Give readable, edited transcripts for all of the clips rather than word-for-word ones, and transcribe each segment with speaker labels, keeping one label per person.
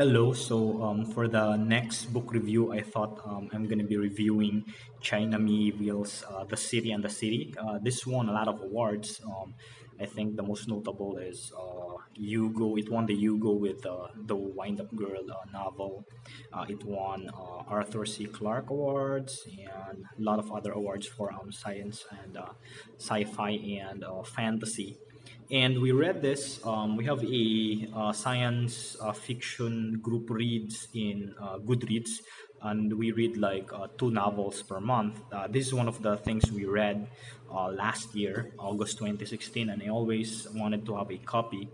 Speaker 1: Hello. For the next book review, I thought I'm going to be reviewing China Miéville's The City and the City. This won a lot of awards. I think the most notable is Hugo. It won the Hugo with the Wind Up Girl novel. It won Arthur C. Clarke Awards and a lot of other awards for science and sci-fi and fantasy. And we read this. We have a science fiction group reads in Goodreads, and we read like two novels per month. This is one of the things we read last year, August 2016, and I always wanted to have a copy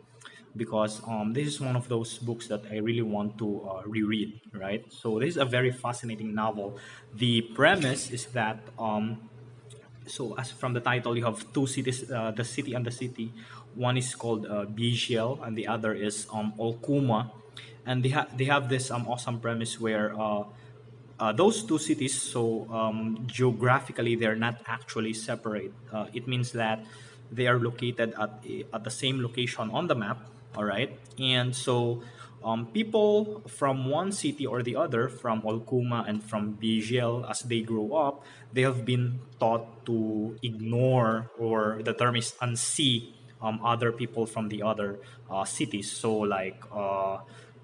Speaker 1: because this is one of those books that I really want to reread, right? So this is a very fascinating novel. The premise is that as from the title, you have two cities, the city and the city. One is called Besźel, and the other is Ul Qoma, and they have this awesome premise where those two cities, geographically, they're not actually separate. It means that they are located at the same location on the map. All right, and people from one city or the other, from Olcuma and from Bijel, as they grow up, they have been taught to ignore, or the term is unsee, other people from the other cities. There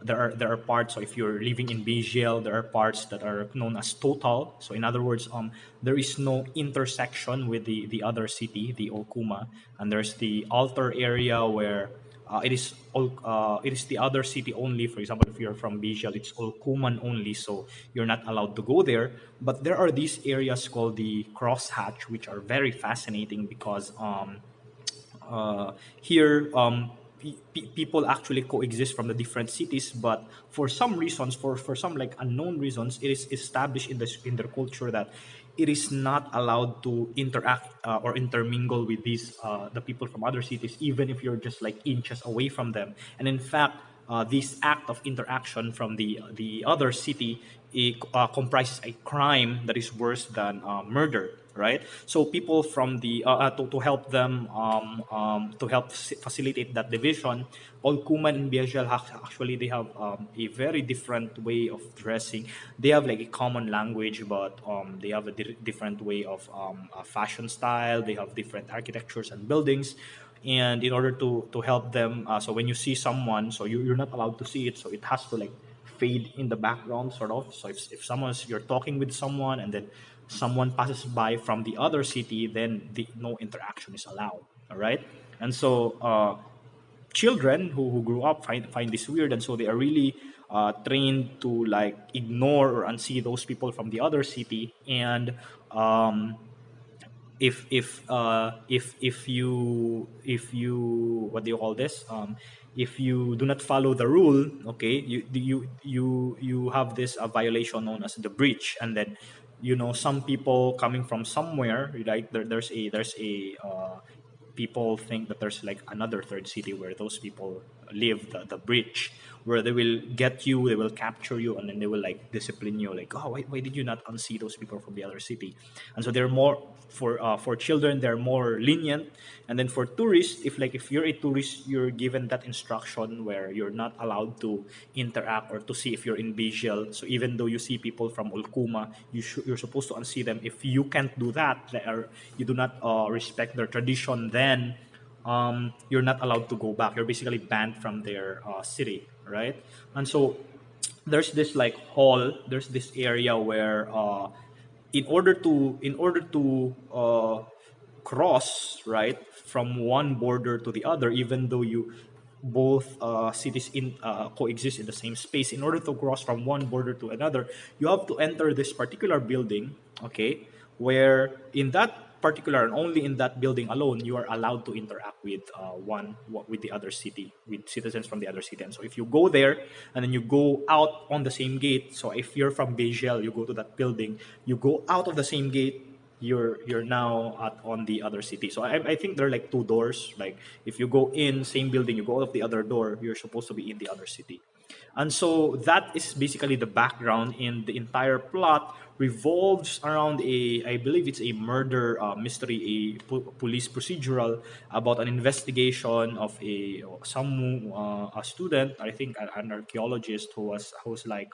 Speaker 1: are parts. So if you're living in Bijel, there are parts that are known as total. So in other words, there is no intersection with the other city, the Olcuma, and there's the altar area where it is the other city only. For example, if you're from Bijal, it's Olcuman only, so you're not allowed to go there. But there are these areas called the crosshatch, which are very fascinating because here people actually coexist from the different cities, but for some reasons, for some like unknown reasons, it is established in their culture that it is not allowed to interact or intermingle with these the people from other cities, even if you're just like inches away from them. And in fact, this act of interaction from the other city, comprises a crime that is worse than murder, right? So people from to help them to help facilitate that division, all Kuman and Biajal actually they have a very different way of dressing. They have like a common language, but they have a different way of fashion style. They have different architectures and buildings. And in order to help them, so when you see someone, so you're not allowed to see it, so it has to like fade in the background, sort of. So if someone's you're talking with someone and then someone passes by from the other city, then no interaction is allowed. All right, and children who grew up find this weird, and so they are really trained to like ignore or unsee those people from the other city. And if you what do you call this, if you do not follow the rule, okay, you have this violation known as the breach. And then some people coming from somewhere, like there's a people think that there's like another third city where those people live, the bridge, where they will get you, they will capture you, and then they will like discipline you, like, oh, why did you not unsee those people from the other city? And so they're more for children, they're more lenient. And then for tourists, if you're a tourist, you're given that instruction where you're not allowed to interact or to see if you're in Bijel. So even though you see people from Ulcuma, you're supposed to unsee them. If you can't do that, you do not respect their tradition, then you're not allowed to go back. You're basically banned from their city, right? And so there's this like hall, there's this area where in order to cross, right, from one border to the other, even though you both cities coexist in the same space, in order to cross from one border to another, you have to enter this particular building, okay, where in that particular and only in that building alone, you are allowed to interact with with the other city, with citizens from the other city. And so if you go there and then you go out on the same gate, so if you're from Beijing, you go to that building, you go out of the same gate, you're now on the other city. So I think there are like two doors. Like if you go in same building, you go out of the other door, you're supposed to be in the other city. And so that is basically the background, and the entire plot revolves around I believe it's a murder mystery, a police procedural about an investigation of a student, I think an archaeologist who was like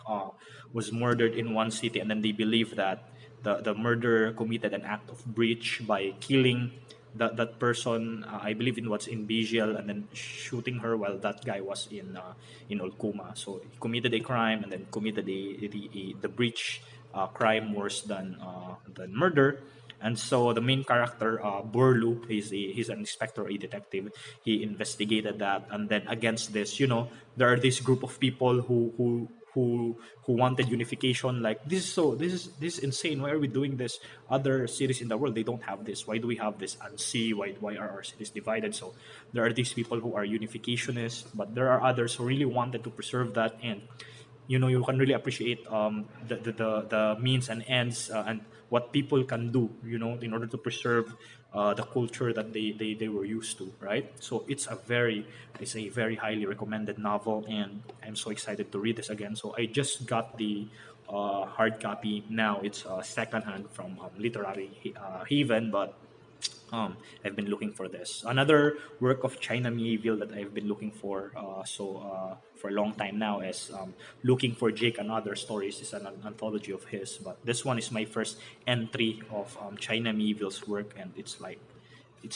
Speaker 1: was murdered in one city, and then they believe that the murderer committed an act of breach by killing that person, I believe in what's in Besźel, and then shooting her while that guy was in Ul Qoma. So he committed a crime and then committed the breach crime worse than murder. And so the main character, Borlu, he's an inspector, a detective. He investigated that, and then against this, there are this group of people who wanted unification. Like, this is insane. Why are we doing this? Other cities in the world, they don't have this. Why do we have this unsee? Why are our cities divided? So there are these people who are unificationists, but there are others who really wanted to preserve that. And you can really appreciate the means and ends, and what people can do, in order to preserve the culture that they were used to, right? So it's a very highly recommended novel, and I'm so excited to read this again. So I just got the hard copy. Now it's secondhand from literary haven, but I've been looking for this. Another work of China Miéville that I've been looking for for a long time now is Looking for Jake and Other Stories. Is an anthology of his, but this one is my first entry of China Miéville's work, and it's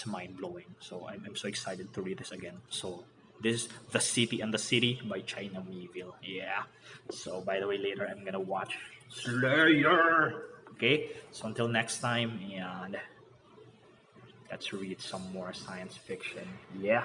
Speaker 1: mind blowing. So I'm so excited to read this again. So this is The City and the City by China Miéville. Yeah. So by the way, later I'm gonna watch Slayer. Okay. So until next time, and let's read some more science fiction. Yeah.